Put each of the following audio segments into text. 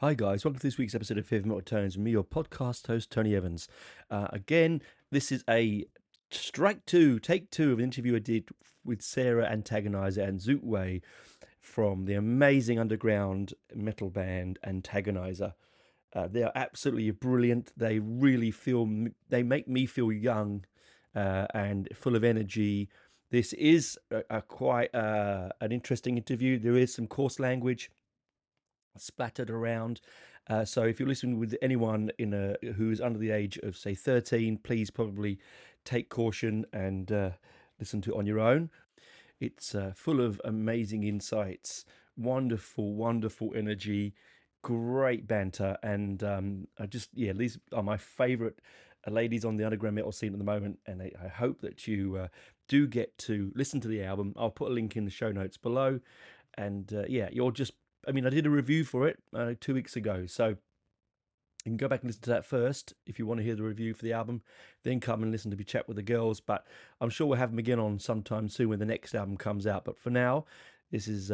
Hi guys, welcome to this week's episode of Fifth Metal Tones. Me, your podcast host, Tony Evans. Again, this is a take two of an interview I did with Sarah Antagonizor and Tzu Wei from the amazing underground metal band Antagonizor. They are absolutely brilliant. They they make me feel young and full of energy. This is quite an interesting interview. There is some coarse language splattered around. So if you're listening with anyone who is under the age of, say, 13, please probably take caution and listen to it on your own. It's full of amazing insights, wonderful, wonderful energy, great banter, and these are my favourite ladies on the underground metal scene at the moment, and I hope that you do get to listen to the album. I'll put a link in the show notes below, and I did a review for it 2 weeks ago, so you can go back and listen to that first if you want to hear the review for the album, then come and listen to me chat with the girls. But I'm sure we'll have them again on sometime soon when the next album comes out. But for now, this is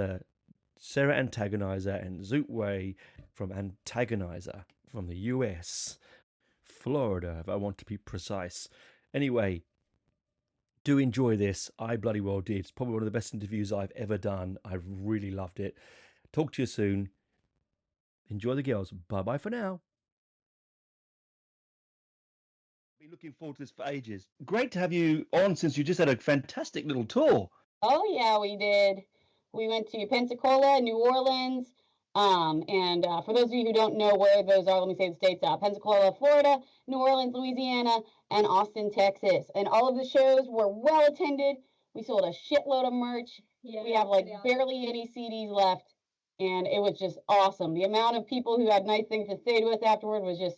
Sarah Antagonizor and Tzu Wei from Antagonizor from the US, Florida, if I want to be precise. Anyway, do enjoy this. I bloody well did. It's probably one of the best interviews I've ever done. I really loved it. Talk to you soon. Enjoy the girls. Bye-bye for now. Been looking forward to this for ages. Great to have you on since you just had a fantastic little tour. Oh, yeah, we did. We went to Pensacola, New Orleans. For those of you who don't know where those are, let me say the states. Pensacola, Florida, New Orleans, Louisiana, and Austin, Texas. And all of the shows were well attended. We sold a shitload of merch. Yeah, we have barely any CDs left. And it was just awesome. The amount of people who had nice things to say to us afterward was just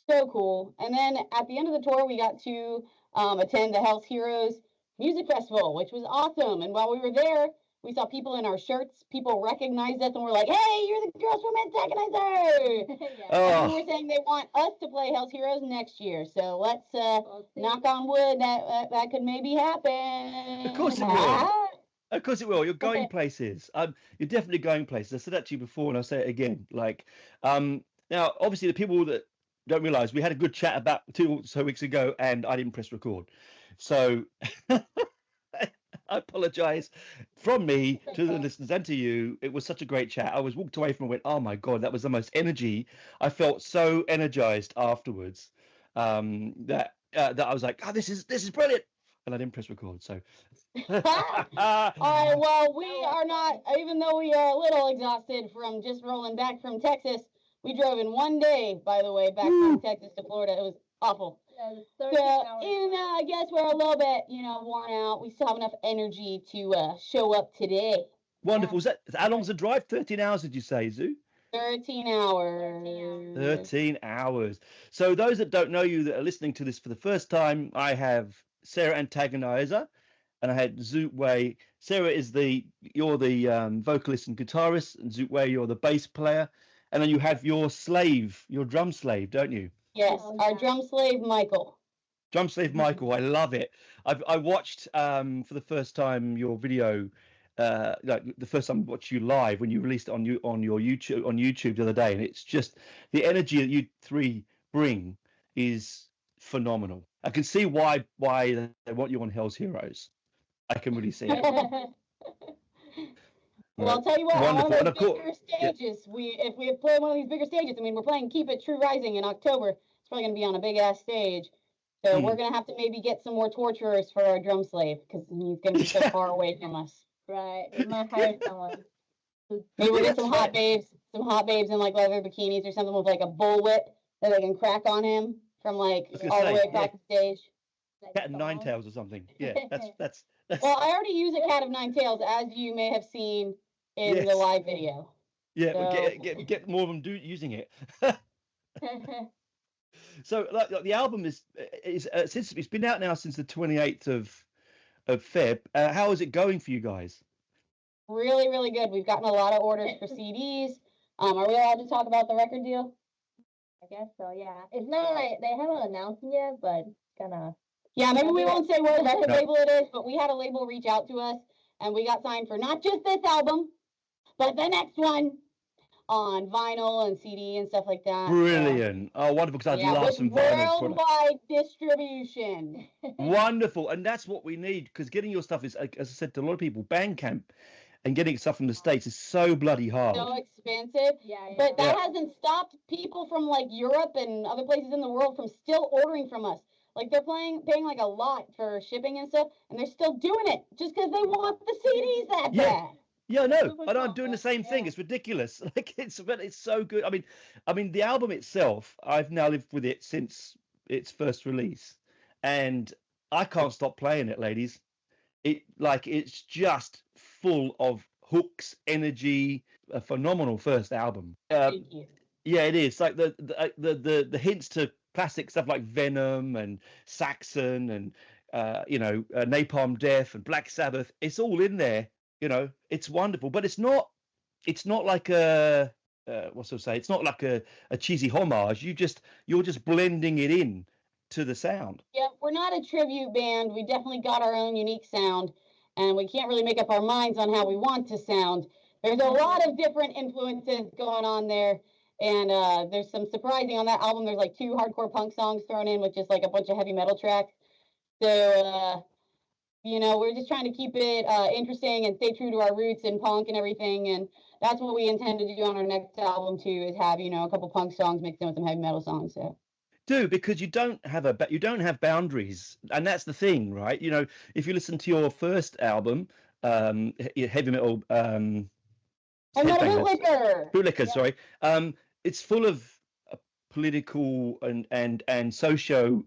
so cool. And then at the end of the tour, we got to attend the Hell's Heroes Music Festival, which was awesome. And while we were there, we saw people in our shirts. People recognized us and were like, "Hey, you're the girls from Antagonizor!" Yeah. And we were saying they want us to play Hell's Heroes next year. So let's knock on wood that could maybe happen. Of course it will. Of course it will. You're going places. You're definitely going places. I said that to you before, and I'll say it again. Now, obviously, the people that don't realize we had a good chat about 2 or so weeks ago, and I didn't press record. So I apologize from me to the listeners and to you. It was such a great chat. I was walked away from it and went, oh my God, that was the most energy. I felt so energized afterwards that I was like, oh, this is brilliant. And I didn't press record, so. All right, well, we are not, even though we are a little exhausted from just rolling back from Texas. We drove in one day, by the way, back from Texas to Florida. It was awful. Yeah, I guess we're a little bit, worn out. We still have enough energy to show up today. Wonderful. Yeah. How long's the drive? 13 hours, did you say, Tzu? 13 hours. 13 hours. So those that don't know you, that are listening to this for the first time, I have Sarah Antagonizor, and I had Tzu Wei. Sarah you're the vocalist and guitarist, and Tzu Wei, you're the bass player. And then you have your drum slave, don't you? Yes, our drum slave, Michael. Drum slave, Michael. I love it. I watched for the first time your video, the first time I watched you live when you released it on your YouTube the other day, and it's just the energy that you three bring is phenomenal. I can see why they want you on Hell's Heroes. I can really see it. Well, I'll tell you what, on one of those bigger stages, if we play one of these bigger stages, we're playing Keep It True Rising in October. It's probably going to be on a big-ass stage. So we're going to have to maybe get some more torturers for our drum slave, because he's going to be so far away from us. Right. We might hire someone. Maybe we'll get some hot babes in leather bikinis or something with a bullwhip that they can crack on him from all the way across the stage. Cat of nine tails or something. Yeah, that's. Well, I already use a cat of nine tails, as you may have seen in the live video. Yeah, so. Get more of them using it. So, the album is since it's been out now since the 28th of Feb. How is it going for you guys? Really, really good. We've gotten a lot of orders for CDs. Are we allowed to talk about the record deal? I guess so. Yeah, it's not they haven't announced it yet, but kind of. Yeah, maybe we won't say what record label it is, but we had a label reach out to us, and we got signed for not just this album, but the next one. on vinyl and CD and stuff like that. Brilliant. Oh, wonderful, because I'd love with some vinyl product. worldwide distribution. Wonderful. And that's what we need, because getting your stuff is, as I said to a lot of people, Bandcamp and getting stuff from the States is so bloody hard. So expensive. But that hasn't stopped people from like Europe and other places in the world from still ordering from us. Like they're paying like a lot for shipping and stuff, and they're still doing it just because they want the CDs that bad. Yeah, no, and I'm doing the same thing. It's ridiculous. Like it's so good. I mean, the album itself, I've now lived with it since its first release, and I can't stop playing it, ladies. It's just full of hooks, energy, a phenomenal first album. Thank you. Yeah, it is. Like the hints to classic stuff like Venom and Saxon and Napalm Death and Black Sabbath. It's all in there. It's wonderful, but it's not like a it's not like a cheesy homage. You're just blending it in to the sound. Yeah, we're not a tribute band. We definitely got our own unique sound, and we can't really make up our minds on how we want to sound. There's a lot of different influences going on there, and there's some surprising on that album. There's like 2 hardcore punk songs thrown in with just like a bunch of heavy metal tracks. So we're just trying to keep it interesting and stay true to our roots in punk and everything. And that's what we intend to do on our next album too, is have, a couple punk songs mixed in with some heavy metal songs. So. Because you don't have boundaries, and that's the thing, right? If you listen to your first album, heavy metal, Bootlicker, sorry, it's full of political and socio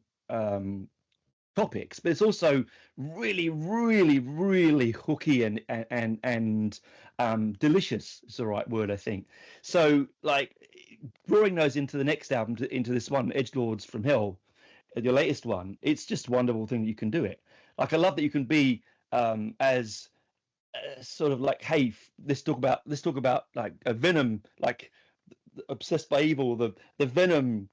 topics, but it's also really, really, really hooky and delicious is the right word, I think. So like drawing those into the next album, into this one, Edgelords from Hell, your latest one, it's just a wonderful thing that you can do it. Like I love that you can be as sort of like, hey, let's talk about like a Venom, like Obsessed by Evil, the Venom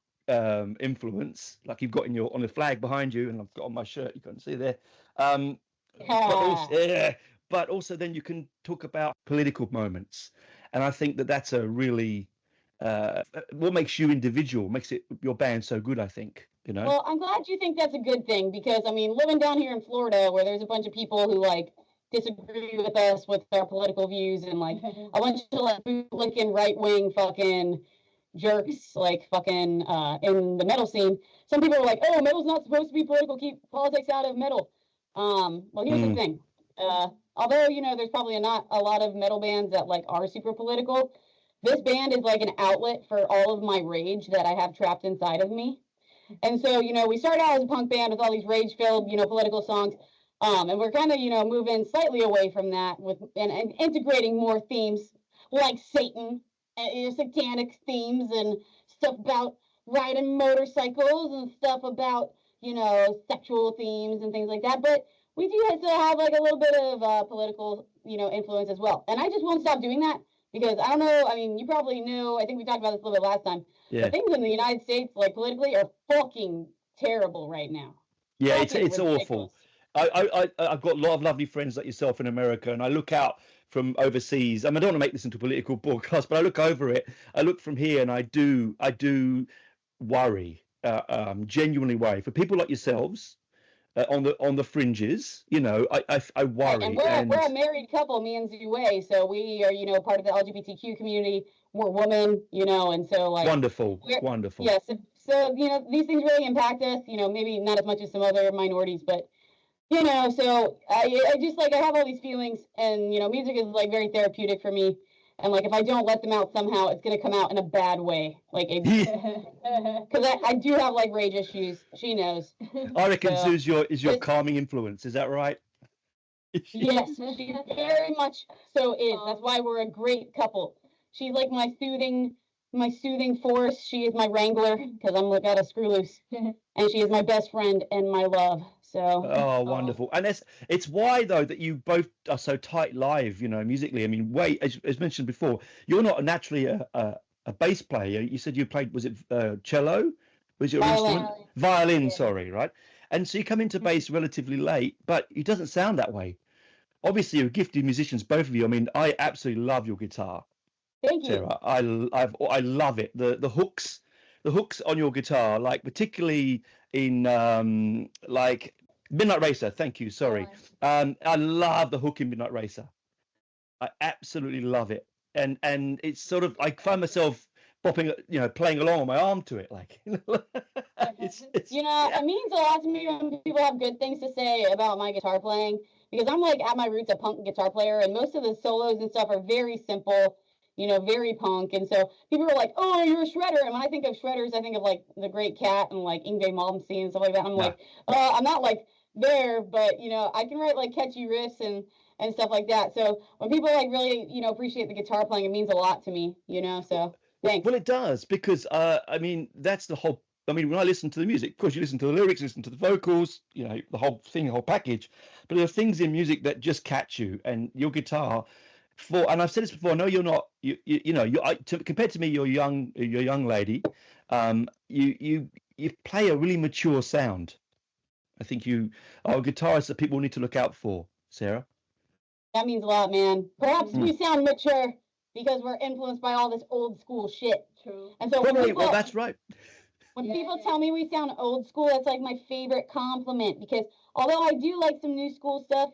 influence, like you've got on the flag behind you, and I've got on my shirt, you can't see there. But also then you can talk about political moments, and I think that's a really what makes you individual, makes your band so good, I think. Well, I'm glad you think that's a good thing, because I mean, living down here in Florida, where there's a bunch of people who like disagree with us with our political views, and like a bunch of like bootlicking right-wing fucking jerks, like fucking in the metal scene. Some people are like, oh, metal's not supposed to be political, keep politics out of metal. Well, here's the thing. Although, there's probably not a lot of metal bands that like are super political, this band is like an outlet for all of my rage that I have trapped inside of me. And so, we started out as a punk band with all these rage-filled, political songs. And we're kind of, moving slightly away from that and integrating more themes like Satan, satanic themes and stuff about riding motorcycles and stuff about, sexual themes and things like that. But we do still have like a little bit of political, influence as well. And I just won't stop doing that, because I don't know. I mean, you probably know, I think we talked about this a little bit last time. Yeah. But things in the United States, like politically, are fucking terrible right now. Yeah, it's awful. I've got a lot of lovely friends like yourself in America, and I look out from overseas. I don't want to make this into a political broadcast, but I look over it. I look from here, and I do worry, genuinely worry for people like yourselves on the fringes. I worry. And we're a married couple, me and Tzu Wei, so we are part of the LGBTQ community. We're women, and so like wonderful. Yeah, so these things really impact us. Maybe not as much as some other minorities, but. So I just like, I have all these feelings, and, music is like very therapeutic for me. And like, if I don't let them out somehow, it's going to come out in a bad way. Like, because I do have like rage issues. She knows. I reckon Sue's your calming influence. Is that right? Yes, she very much so is. That's why we're a great couple. She's like my soothing force. She is my wrangler, because I'm got a screw loose. And she is my best friend and my love. So wonderful. And it's why though that you both are so tight live, musically. I mean, Wei, as mentioned before, you're not naturally a bass player. You said you played, was it cello? Was your instrument? Violin, sorry, right? And so you come into bass relatively late, but it doesn't sound that way. Obviously, you're gifted musicians, both of you. I mean, I absolutely love your guitar. Thank you. Sarah. I love it. The hooks on your guitar, like particularly in like Midnight Racer. Thank you. Sorry. I love the hook in Midnight Racer. I absolutely love it. And it's sort of I find myself bopping, playing along on my arm to it, like it's yeah. It means a lot to me when people have good things to say about my guitar playing because I'm like at my roots a punk guitar player, and most of the solos and stuff are very simple, very punk. And so people are like, "Oh, you're a shredder." And when I think of shredders, I think of like the Great Cat and like Yngwie Malmsteen and stuff like that. I'm like, I'm not like there, but I can write like catchy riffs and stuff like that. So when people like really, appreciate the guitar playing, it means a lot to me, so thanks. Well, it does because I mean that's the whole. I mean, when I listen to the music, of course, you listen to the lyrics, listen to the vocals, the whole thing, the whole package. But there are things in music that just catch you, and your guitar. And I've said this before. I know you're not. Compared to me, you're young. You're a young lady. You play a really mature sound. I think you are a guitarist that people need to look out for, Sarah. That means a lot, man. Perhaps we sound mature because we're influenced by all this old school shit. True. And so well, that's right. When people tell me we sound old school, that's like my favorite compliment because although I do like some new school stuff,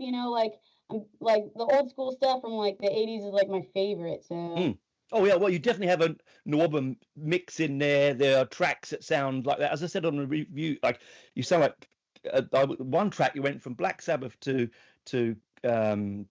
like the old school stuff from like the 80s is like my favorite. So. Oh yeah, well you definitely have a Northern mix in there. There are tracks that sound like that. As I said on the review, like you sound like one track you went from Black Sabbath to Napalm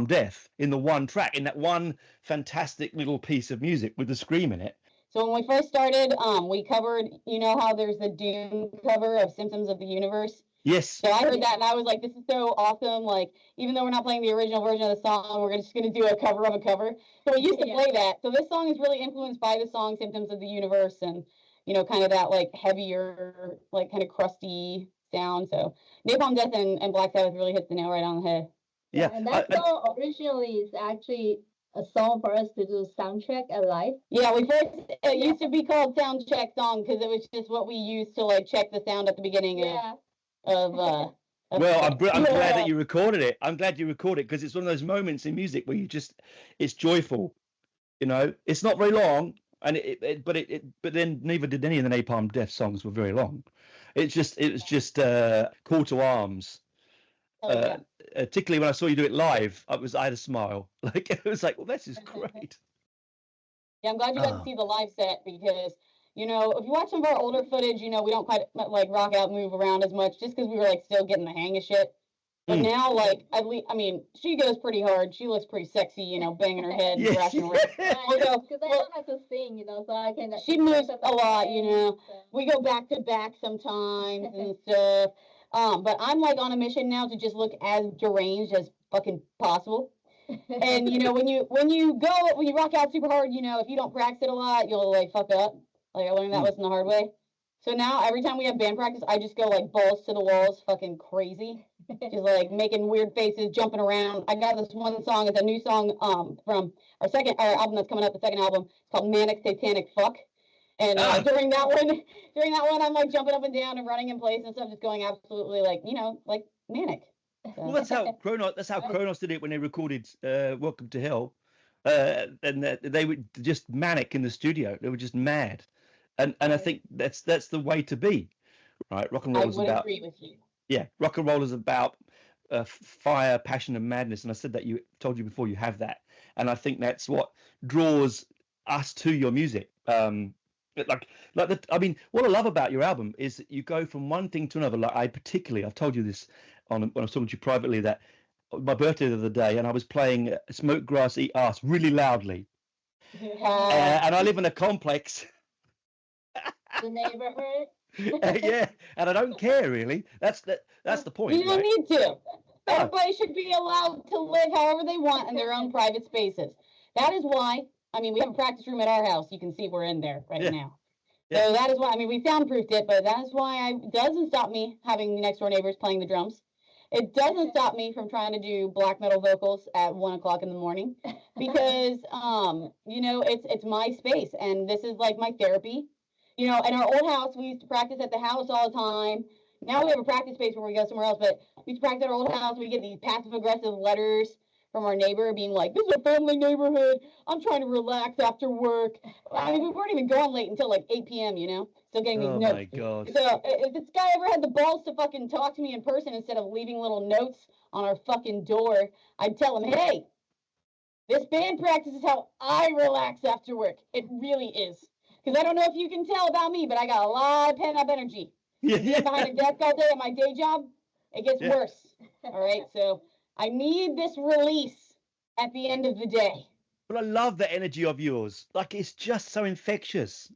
Death in the one track, in that one fantastic little piece of music with the scream in it. So when we first started, we covered, how there's the Doom cover of Symptoms of the Universe. Yes. So I heard that and I was like, this is so awesome. Like, even though we're not playing the original version of the song, we're just going to do a cover of a cover. So we used to play that. So this song is really influenced by the song Symptoms of the Universe and, kind of that like heavier, like kind of crusty sound. So Napalm Death and Black Sabbath really hits the nail right on the head. Yeah, and that song originally is actually a song for us to do soundtrack at live. Yeah, it used to be called soundcheck song because it was just what we used to like check the sound at the beginning of well, I'm glad that you recorded it. I'm glad you recorded it because it's one of those moments in music where it's joyful. It's not very long, and but then neither did any of the Napalm Death songs were very long. It was just call to arms. Particularly when I saw you do it live, I had a smile. Like it was like, well, this is great. Yeah, I'm glad you got to see the live set because if you watch some of our older footage, we don't quite like rock out, move around as much just because we were like still getting the hang of shit. But now, like, I mean, she goes pretty hard. She looks pretty sexy, banging her head, and thrashing around. Because I don't have to sing, so I can. She moves a lot, We go back to back sometimes and stuff. But I'm like on a mission now to just look as deranged as fucking possible. And when you rock out super hard, if you don't practice it a lot, you'll like fuck up. Like I learned that lesson the hard way. So now every time we have band practice, I just go like balls to the walls, fucking crazy, just like making weird faces, jumping around. I got this one song. It's a new song from our album that's coming up. The second album. It's called Manic Satanic Fuck. And during that one, I'm like jumping up and down and running in place and stuff, just going absolutely like like manic. So. Well, that's how Kronos did it when they recorded Welcome to Hell, and they were just manic in the studio. They were just mad, and I think that's the way to be, right? Rock and roll is about. I would agree with you. Yeah, rock and roll is about fire, passion, and madness. And I said that told you before, you have that, and I think that's what draws us to your music. I mean, what I love about your album is that you go from one thing to another. Like I've told you this when I was talking to you privately, that my birthday the other day, and I was playing Smoke Grass Eat Ass really loudly, and I live in a complex. The neighborhood. Yeah, and I don't care really. That's the point. You don't need to. Everybody should be allowed to live however they want in their own private spaces. That is why. I mean, we have a practice room at our house. You can see we're in there right now. Yeah. So that is why, we soundproofed it, but that is why it doesn't stop me having next door neighbors playing the drums. It doesn't stop me from trying to do black metal vocals at 1:00 in the morning because, it's my space and this is like my therapy. In our old house, we used to practice at the house all the time. Now we have a practice space where we go somewhere else, but we used to practice at our old house. We get these passive aggressive letters from our neighbor being like, "This is a family neighborhood. I'm trying to relax after work." I mean, we weren't even going late until like 8 p.m. Still getting these Oh notes. my God. So if this guy ever had the balls to fucking talk to me in person instead of leaving little notes on our fucking door, I'd tell him, "Hey, this band practice is how I relax after work. It really is." Because I don't know if you can tell about me, but I got a lot of pent up energy. Being behind a desk all day at my day job, it gets worse. All right, so I need this release at the end of the day. But I love the energy of yours. Like, it's just so infectious.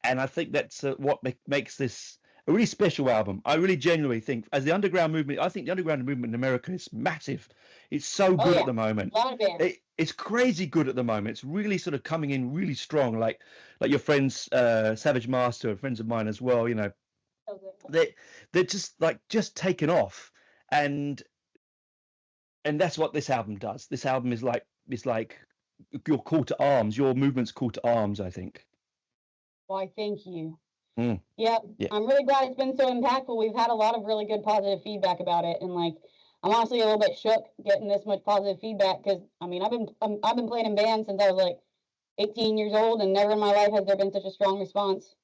And I think that's what makes this a really special album. I really genuinely think, as the underground movement, I think the underground movement in America is massive. It's so good at the moment. A lot of bands. It's crazy good at the moment. It's really sort of coming in really strong. Like your friends, Savage Master, friends of mine as well. They're just taken off, and that's what this album does. This album is like your call to arms. Your movement's call to arms, I think. Why, thank you. Mm. Yeah, I'm really glad it's been so impactful. We've had a lot of really good positive feedback about it, and like, I'm honestly a little bit shook getting this much positive feedback because I mean, I've been playing in bands since I was like 18 years old, and never in my life has there been such a strong response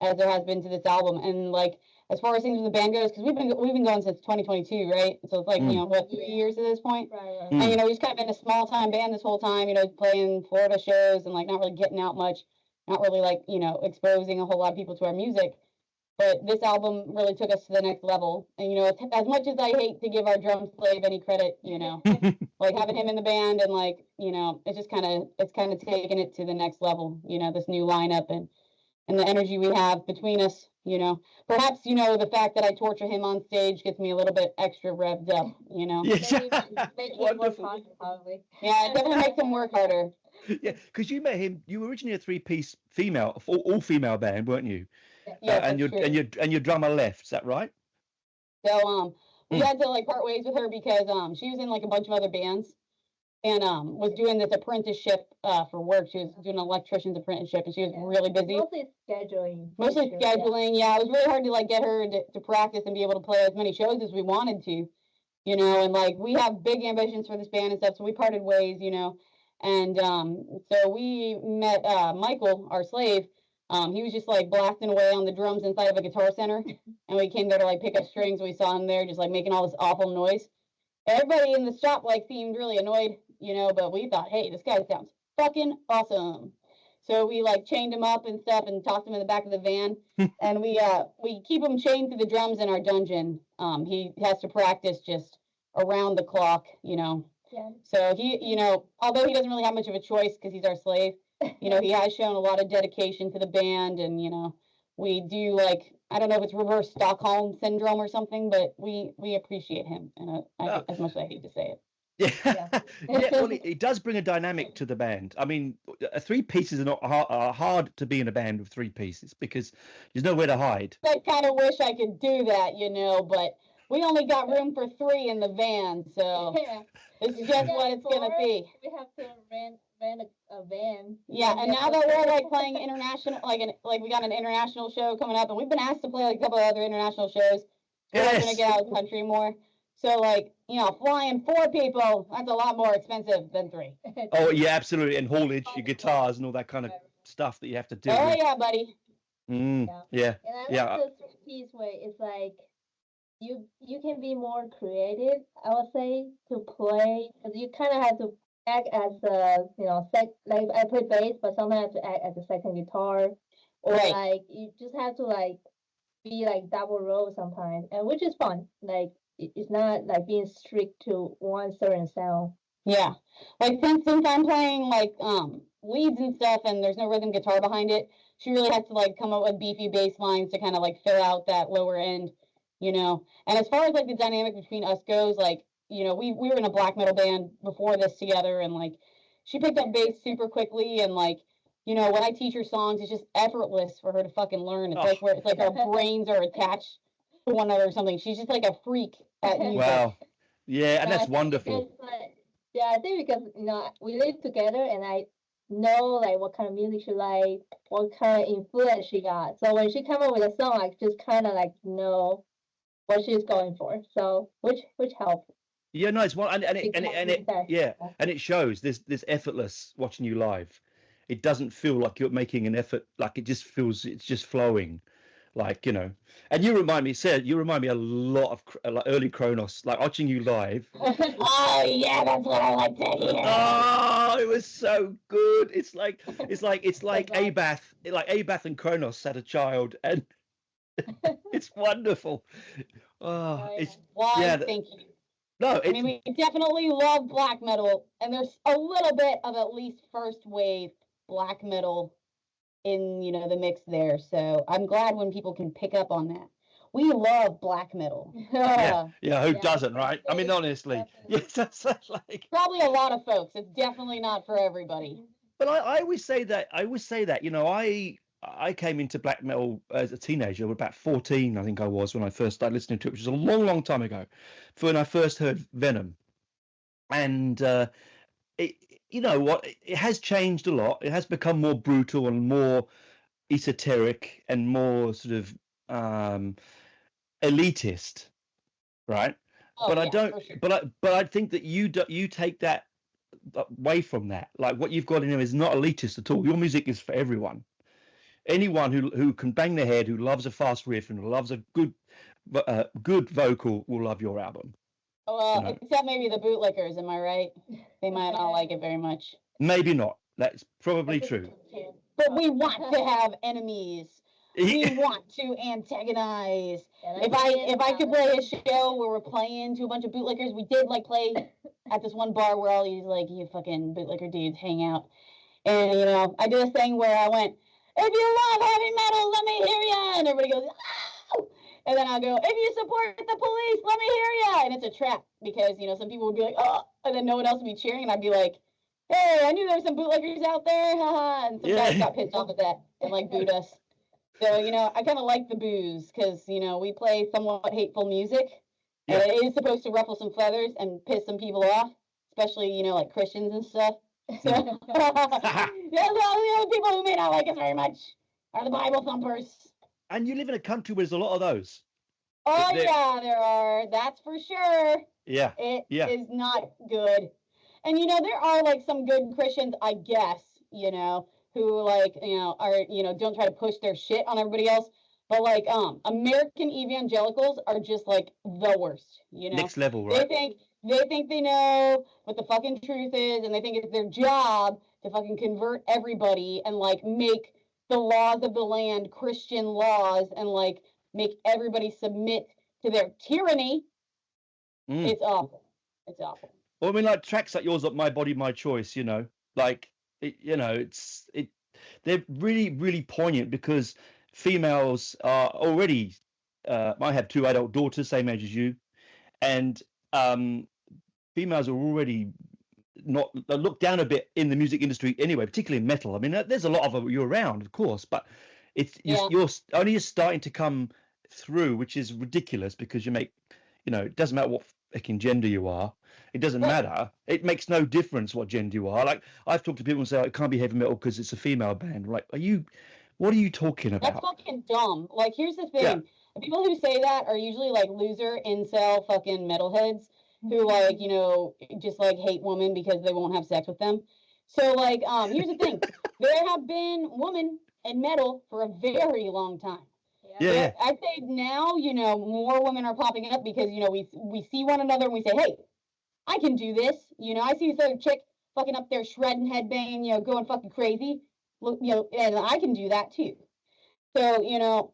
as there has been to this album. And like, as far as things with the band goes, because we've been going since 2022, right? So it's like what, 3 years at this point. Right. And we've just kind of been a small time band this whole time. Playing Florida shows and like not really getting out much, not really like exposing a whole lot of people to our music. But this album really took us to the next level. And as much as I hate to give our drum slave any credit, like having him in the band and like it's kind of taking it to the next level. This new lineup and the energy we have between us. Perhaps the fact that I torture him on stage gets me a little bit extra revved up. Make it work harder, probably. Yeah, it definitely makes him work harder. Yeah, because you met him. You were originally a three-piece female, all female band, weren't you? Yeah, and your drummer left. Is that right? So we had to like part ways with her because she was in like a bunch of other bands and was doing this apprenticeship for work. She was doing an electrician's apprenticeship and she was really busy. Mostly scheduling. Yeah. It was really hard to like get her to practice and be able to play as many shows as we wanted to, and like we have big ambitions for this band and stuff. So we parted ways, and so we met Michael, our slave. He was just like blasting away on the drums inside of a Guitar Center, and we came there to like pick up strings. We saw him there just like making all this awful noise. Everybody in the shop like seemed really annoyed, but we thought, hey, this guy sounds fucking awesome. So we like chained him up and stuff and tossed him in the back of the van, and we keep him chained to the drums in our dungeon. He has to practice just around the clock, Yeah. So he, although he doesn't really have much of a choice because he's our slave. He has shown a lot of dedication to the band, and we do like, I don't know if it's reverse Stockholm syndrome or something, but we appreciate him, and as much as I hate to say it. Yeah. Well, it does bring a dynamic to the band. I mean, three pieces are not hard to be in a band with three pieces because there's nowhere to hide. I kind of wish I could do that, but we only got room for three in the van, so this is just what it's gonna be. We have to rent a van. Yeah, and now that we're like playing international, like we got an international show coming up, and we've been asked to play like a couple of other international shows. We're gonna get out of the country more. So like, flying 4 people, that's a lot more expensive than 3. Oh yeah, absolutely. And haulage, your guitars and all that kind of stuff that you have to do. Oh yeah, buddy. Yeah. And I like the three-piece way. It's like you can be more creative, I would say, to play, because you kind of have to act as like I play bass, but sometimes I have to act as a second guitar, or like you just have to like be like double role sometimes, and which is fun. Like it's not like being strict to one certain sound. Yeah, like since I'm playing like leads and stuff, and there's no rhythm guitar behind it, she really has to like come up with beefy bass lines to kind of like fill out that lower end, And as far as like the dynamic between us goes, like we were in a black metal band before this together, and like she picked up bass super quickly, and like when I teach her songs, it's just effortless for her to fucking learn. It's like our brains are attached to one another or something. She's just like a freak at music. Wow. Yeah, and that's wonderful. I think because we live together, and I know like what kind of music she like, what kind of influence she got. So when she come up with a song, I just kind of like know what she's going for. So which helped. Yeah, no, it's one, Exactly. yeah, and it shows. This effortless watching you live. It doesn't feel like you're making an effort. Like it just feels it's just flowing, like And you remind me, Sarah, you remind me a lot of like early Kronos. Like watching you live. Oh yeah, that's what I like to hear. Oh, it was so good. It's like That's right. Abath and Kronos had a child, and it's wonderful. Oh, Oh, yeah. it's Why? yeah. Thank you. No, I mean, we definitely love black metal, and there's a little bit of at least first wave black metal in the mix there. So I'm glad when people can pick up on that. We love black metal. yeah, yeah. Who Yeah, doesn't, right? I mean, honestly, definitely. yes, that's like. Probably a lot of folks. It's definitely not for everybody. But I always say that. I came into black metal as a teenager, about 14, I think I was when I first started listening to it, which was a long, long time ago, for when I first heard Venom. And it, you know what, it has changed a lot. It has become more brutal and more esoteric and more sort of elitist, right? Oh But I yeah, don't. for sure. But I think that you take that away from that. Like what you've got in there is not elitist at all. Your music is for everyone. Anyone who can bang their head, who loves a fast riff and loves a good vocal will love your album. Well, except maybe the bootlickers, am I right? They might not like it very much. Maybe not. That's probably true. But we want to have enemies. We want to antagonize. If I could play a show where we're playing to a bunch of bootlickers, we did like play at this one bar where all these like you fucking bootlicker dudes hang out. And I did a thing where I went, if you love heavy metal, let me hear ya. And everybody goes, oh! And then I'll go, if you support the police, let me hear ya. And it's a trap because, some people would be like, oh, and then no one else would be cheering. And I'd be like, hey, I knew there were some bootleggers out there. Haha. And some guys got pissed off at that and like booed us. So, I kind of like the boos because, we play somewhat hateful music. And it is supposed to ruffle some feathers and piss some people off, especially, like Christians and stuff. So, the people who may not like us very much are the Bible thumpers. And you live in a country where there's a lot of those. Oh, yeah, there are. That's for sure. Yeah. It is not good. And, there are, like, some good Christians, I guess, who, like, are, don't try to push their shit on everybody else. But, like, American evangelicals are just, like, the worst, Next level, right? They think they know what the fucking truth is, and they think it's their job to fucking convert everybody and, like, make the laws of the land Christian laws and, like, make everybody submit to their tyranny. It's awful. It's awful. Well, I mean, like tracks like yours, like My Body, My Choice, like, they're really, really poignant because females are already, I have 2 adult daughters, same age as you, and females are already not looked down a bit in the music industry anyway, particularly in metal. I mean, there's a lot of you around, of course, but you're only just starting to come through, which is ridiculous because you make, it doesn't matter what fucking gender you are. It doesn't matter. It makes no difference what gender you are. Like I've talked to people and say it can't be heavy metal because it's a female band. Like, what are you talking about? That's fucking dumb. Like, here's the thing. Yeah. The people who say that are usually like loser incel fucking metalheads who like, just like hate women because they won't have sex with them. So like, here's the thing. There have been women in metal for a very long time. Yeah. I'd say now, more women are popping up because, we see one another and we say, hey, I can do this. I see this other chick fucking up there shredding, headbanging, going fucking crazy. Look, and I can do that too. So,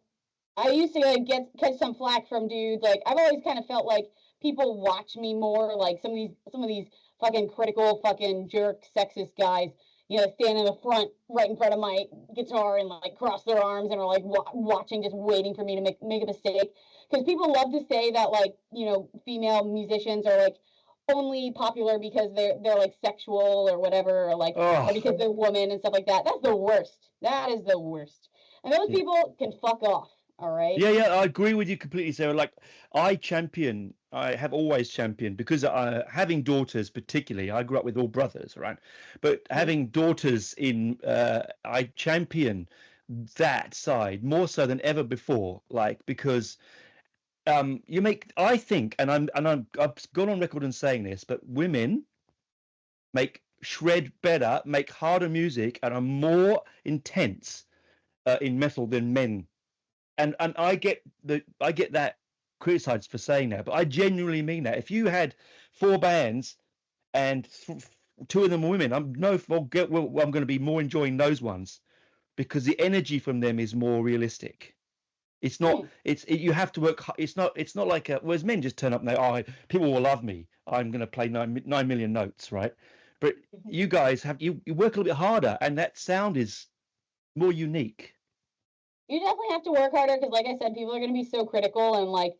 I used to like catch some flack from dudes. Like I've always kind of felt like people watch me more. Like some of these fucking critical fucking jerk sexist guys, stand in the front, right in front of my guitar and like cross their arms and are like watching, just waiting for me to make a mistake. Because people love to say that like, female musicians are like only popular because they're like sexual or whatever, or like or because they're women and stuff like that. That's the worst. That is the worst. And those people can fuck off. All right. Yeah, I agree with you completely, Sarah. Like I have always championed because having daughters, particularly, I grew up with all brothers, right? But having daughters I champion that side more so than ever before, like because you make, I think, and I've gone on record in saying this, but women make shred better, make harder music, and are more intense in metal than men. And I get that criticized for saying that, but I genuinely mean that. If you had 4 bands and 2 of them are women, I'm going to be more enjoying those ones because the energy from them is more realistic. It's not. You have to work. It's not like whereas men just turn up and they, oh, people will love me. I'm going to play 9 million notes, right? But you guys you work a little bit harder, and that sound is more unique. You definitely have to work harder because, like I said, people are going to be so critical, and like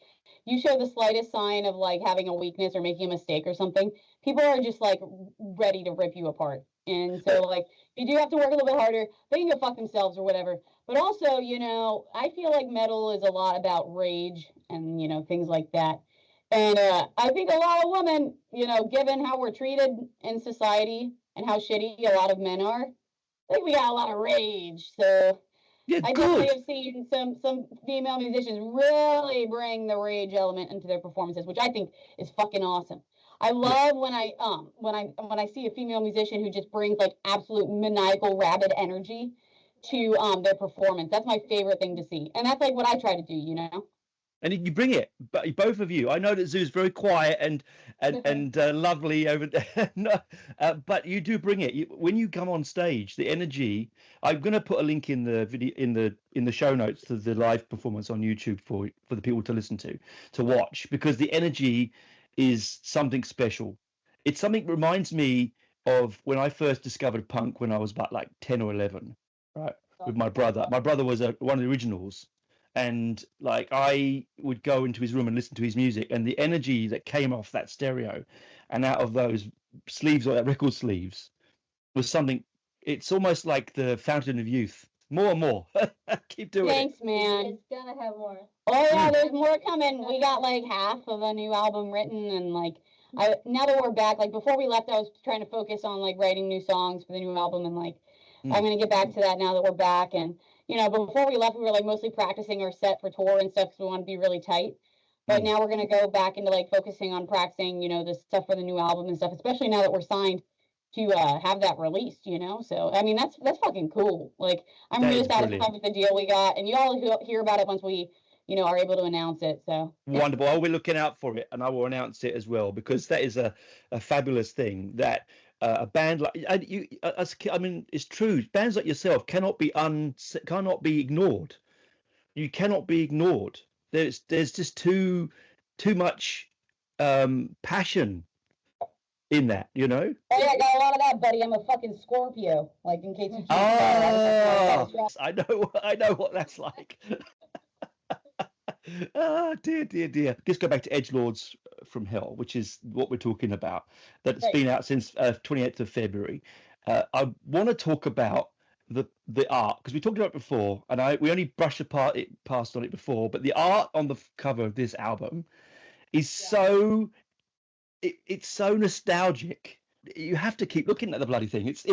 you show the slightest sign of like having a weakness or making a mistake or something, people are just like ready to rip you apart. And so, like, you do have to work a little bit harder. They can go fuck themselves or whatever. But also, you know, I feel like metal is a lot about rage and, you know, things like that. And I think a lot of women, you know, given how we're treated in society and how shitty a lot of men are, I think we got a lot of rage. So Yeah, I good. definitely have seen some female musicians really bring the rage element into their performances, which I think is fucking awesome. I love when I see a female musician who just brings like absolute maniacal rabid energy to their performance. That's my favorite thing to see, and that's like what I try to do, you know. And you bring it, but both of you. I know that Zoo's very quiet and lovely over there, no, but you do bring it. When you come on stage, the energy. I'm going to put a link in the video in the show notes to the live performance on YouTube for the people to listen to watch, because the energy is something special. It's something that reminds me of when I first discovered punk when I was about like 10 or 11, right? With my brother. My brother was one of the originals. And like I would go into his room and listen to his music, and the energy that came off that stereo and out of those sleeves or that record sleeves was something. It's almost like the fountain of youth. More and more. Keep doing Thanks, it. man. It's gonna have more. Oh yeah, there's more coming. We got like half of a new album written, and like now that we're back, like before we left, I was trying to focus on like writing new songs for the new album, and like I'm gonna get back to that now that we're back. And you know, before we left, we were like mostly practicing our set for tour and stuff because we want to be really tight. But now we're gonna go back into like focusing on practicing, you know, the stuff for the new album and stuff, especially now that we're signed to have that released, you know. So I mean, that's fucking cool. Like I'm really satisfied with the deal we got, and you all hear about it once we, you know, are able to announce it. So wonderful. I'll be looking out for it, and I will announce it as well, because that is a fabulous thing that a band like you, I mean, it's true. Bands like yourself cannot be ignored. You cannot be ignored. There's just too much passion in that, you know. Oh yeah, I got a lot of that, buddy. I'm a fucking Scorpio. Like in case you can't I know what that's like. Oh dear. Just go back to Edgelords from Hell, which is what we're talking about. That's been out since 28th of February. I want to talk about the art, because we talked about it before, and we only brushed past on it before, but the art on the cover of this album is so it's so nostalgic. You have to keep looking at the bloody thing. It's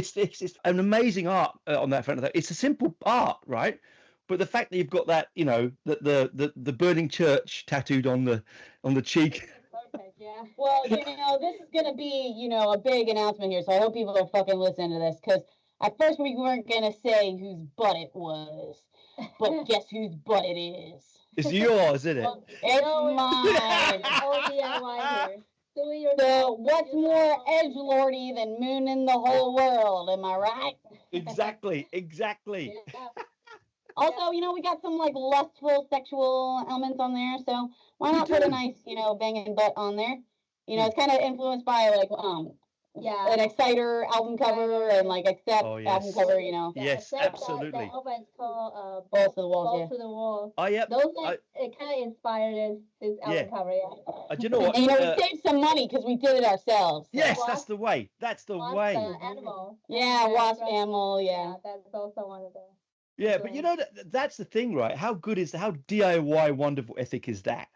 an amazing art on that front of that. It's a simple art, right? But the fact that you've got that, you know, the burning church tattooed on the cheek. Perfect, yeah. Well, you know, this is gonna be, you know, a big announcement here, so I hope people are fucking listening to this, because at first we weren't gonna say whose butt it was, but guess whose butt it is. It's yours, isn't it? It's mine. All DIY here. So what's more edgelordy than mooning the whole world? Am I right? Exactly. Yeah. Also, you know, we got some like lustful sexual elements on there, so why not put a nice, you know, banging butt on there? You know, it's kind of influenced by like an Exciter album cover and like Accept album cover, you know. Yes, absolutely. That album is called Balls to the Walls. Balls to the Wall. Oh yeah. It kind of inspired this album cover, yeah. Do you know what? And, you know, we saved some money because we did it ourselves. So. Yes, that's the way. That's the way. Animal. Yeah, wasp animal. Yeah, that's also one of the. Yeah, but you know that's the thing, right? How DIY wonderful ethic is that,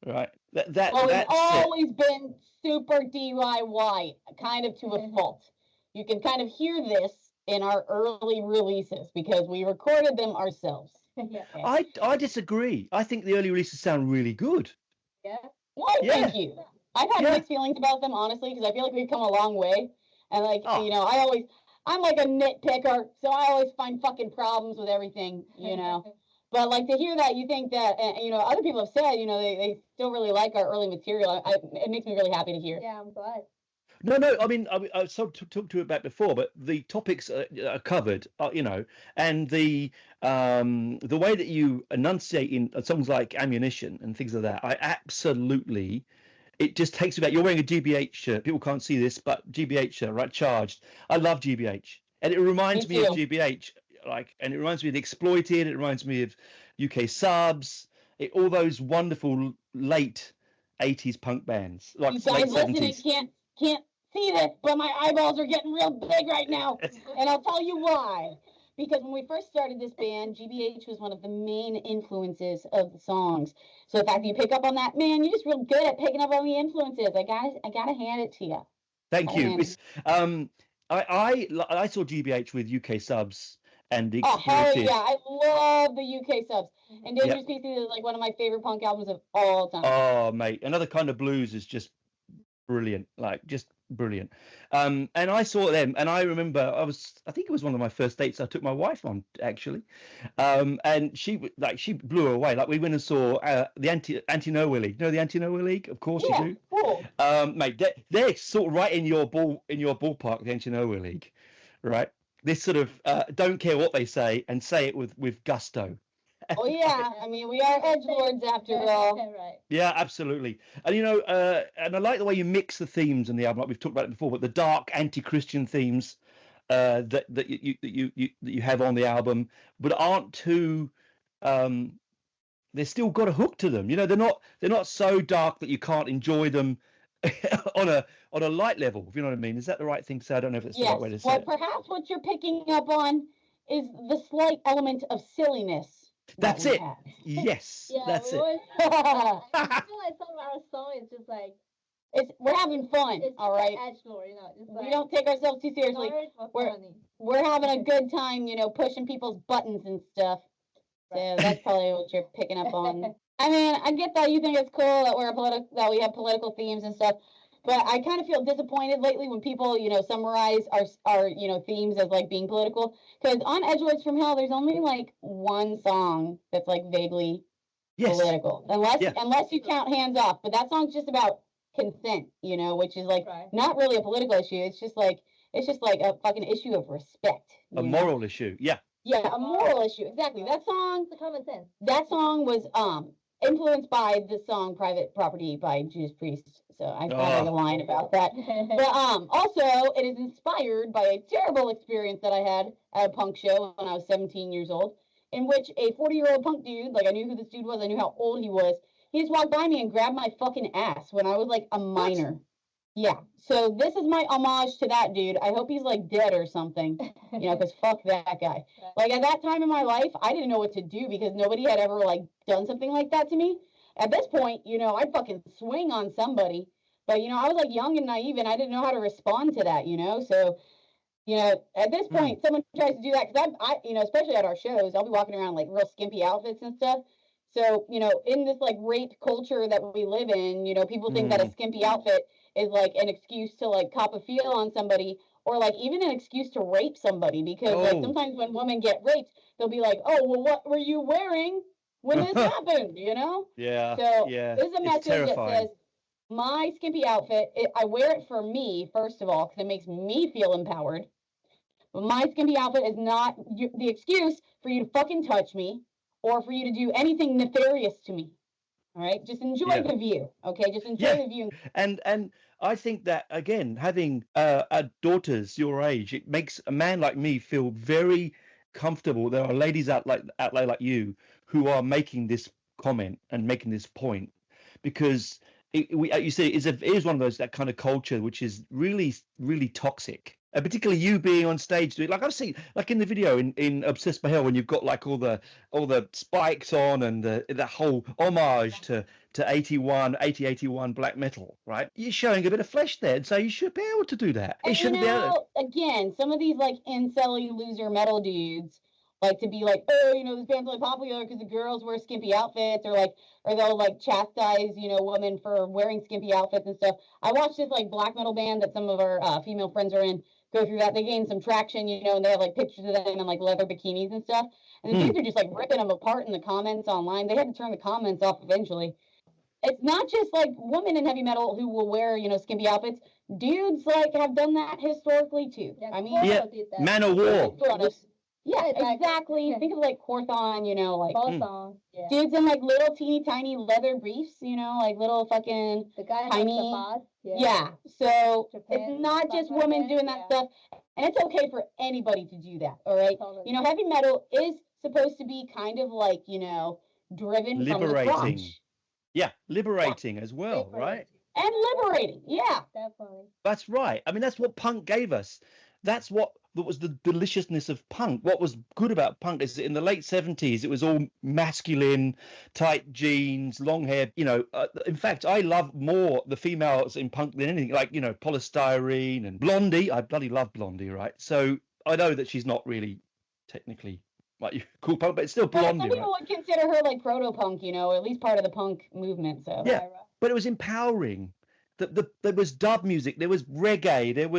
right? That's always been super DIY, kind of to a fault. You can kind of hear this in our early releases because we recorded them ourselves. I disagree. I think the early releases sound really good. Yeah. Why, thank you. I've had mixed feelings about them, honestly, because I feel like we've come a long way. And, like, you know, I'm like a nitpicker, so I always find fucking problems with everything, you know. But, like, to hear that, you think that, you know, other people have said, you know, they still really like our early material. It makes me really happy to hear. Yeah, I'm glad. No. I mean, I talked to it about before, but the topics are covered, you know, and the way that you enunciate in songs like Ammunition and things like that, I absolutely. It just takes you back. You're wearing a GBH shirt. People can't see this, but GBH shirt, right? Charged. I love GBH, and it reminds me of GBH. And it reminds me of The Exploited. It reminds me of UK Subs. All those wonderful late '80s punk bands, like you guys late listening '70s. Can't see this, but my eyeballs are getting real big right now, and I'll tell you why. Because when we first started this band, GBH was one of the main influences of the songs. So the fact that you pick up on that, man, you're just real good at picking up on the influences. I gotta hand it to you. Thank you. I saw GBH with UK Subs and The Exploited. Oh hell yeah, I love the UK Subs. And Dangerous Pieces is like one of my favorite punk albums of all time. Oh mate, Another Kind of Blues is just brilliant, like just brilliant. And I saw them, and I remember I think it was one of my first dates I took my wife on, actually. And she blew away. Like, we went and saw the Anti-Nowhere League. You know the Anti-Nowhere League? Of course you do. Cool. Mate, they're sort of right in your ballpark, the Anti-Nowhere League, right? This sort of don't care what they say and say it with gusto. Oh yeah, I mean, we are edgelords after all. Right. Yeah, absolutely. And you know, and I like the way you mix the themes in the album, like we've talked about it before, but the dark anti-Christian themes that you have on the album, but aren't too. They've still got a hook to them. You know, they're not so dark that you can't enjoy them on a light level. If you know what I mean. Is that the right thing to say? I don't know if it's the right way to say it. Well, perhaps what you're picking up on is the slight element of silliness. That's it. Yes, that's it. I feel like some of our songs is just like we're having fun. All right. Edgelord, you know, we don't take ourselves too seriously. We're having a good time, you know, pushing people's buttons and stuff. So that's probably what you're picking up on. I mean, I get that you think it's cool that we have political themes and stuff. But I kind of feel disappointed lately when people, you know, summarize our you know, themes as like being political. Because on Edgelords from Hell, there's only like one song that's like vaguely political, unless you count Hands Off. But that song's just about consent, you know, which is like not really a political issue. It's just like a fucking issue of respect. A moral issue, yeah. Yeah, a moral issue, exactly. That song, the common sense. That song was influenced by the song "Private Property" by Judas Priest. So I found a line about that. But also, it is inspired by a terrible experience that I had at a punk show when I was 17 years old, in which a 40-year-old punk dude, like I knew who this dude was, I knew how old he was, he just walked by me and grabbed my fucking ass when I was like a minor. What? Yeah. So this is my homage to that dude. I hope he's like dead or something, you know, because fuck that guy. Like at that time in my life, I didn't know what to do because nobody had ever like done something like that to me. At this point, you know, I'd fucking swing on somebody. But, you know, I was like young and naive and I didn't know how to respond to that, you know. So, you know, at this point, someone tries to do that because I, you know, especially at our shows, I'll be walking around like real skimpy outfits and stuff. So, you know, in this like rape culture that we live in, you know, people think that a skimpy outfit is like an excuse to like cop a feel on somebody or like even an excuse to rape somebody because like sometimes when women get raped, they'll be like, oh, well, what were you wearing when this happened, you know? Yeah. So this is a message that says, my skimpy outfit, I wear it for me, first of all, because it makes me feel empowered. But my skimpy outfit is not the excuse for you to fucking touch me or for you to do anything nefarious to me. All right? Just enjoy the view, okay? Just enjoy the view. And I think that, again, having daughters your age, it makes a man like me feel very comfortable. There are ladies out there like you who are making this comment and making this point because... you see, it is one of those, that kind of culture which is really, really toxic. And particularly you being on stage, like I've seen, like in the video in Obsessed by Hell, when you've got like all the spikes on and the whole homage to 81 black metal, right? You're showing a bit of flesh there, and so you should be able to do that. And you shouldn't be able to... Again, some of these like incel-y loser metal dudes like to be like, oh, you know, this band's really popular because the girls wear skimpy outfits, or they'll like chastise, you know, women for wearing skimpy outfits and stuff. I watched this like black metal band that some of our female friends are in go through that. They gained some traction, you know, and they have like pictures of them in like leather bikinis and stuff. And the dudes are just like ripping them apart in the comments online. They had to turn the comments off eventually. It's not just like women in heavy metal who will wear, you know, skimpy outfits. Dudes like have done that historically too. Yeah, I mean, Man of War. Yeah, exactly. Think of like Corthon, you know, like dudes in like little teeny tiny leather briefs, you know, like little fucking the guy tiny. Yeah. So it's not just women doing that stuff, and it's okay for anybody to do that. All right. Totally. You know, heavy metal is supposed to be kind of like, you know, driven liberating. From the crotch. Yeah, liberating as well, right? And liberating, yeah. Definitely. That's right. I mean, that's what punk gave us. That was the deliciousness of punk. What was good about punk is that in the late 70s, it was all masculine, tight jeans, long hair. You know, in fact, I love more the females in punk than anything, like, you know, Polystyrene and Blondie. I bloody love Blondie, right? So I know that she's not really technically like cool punk, but it's still Blondie. Some people would consider her like proto-punk, you know, or at least part of the punk movement. So yeah, but it was empowering. There was dub music, there was reggae, it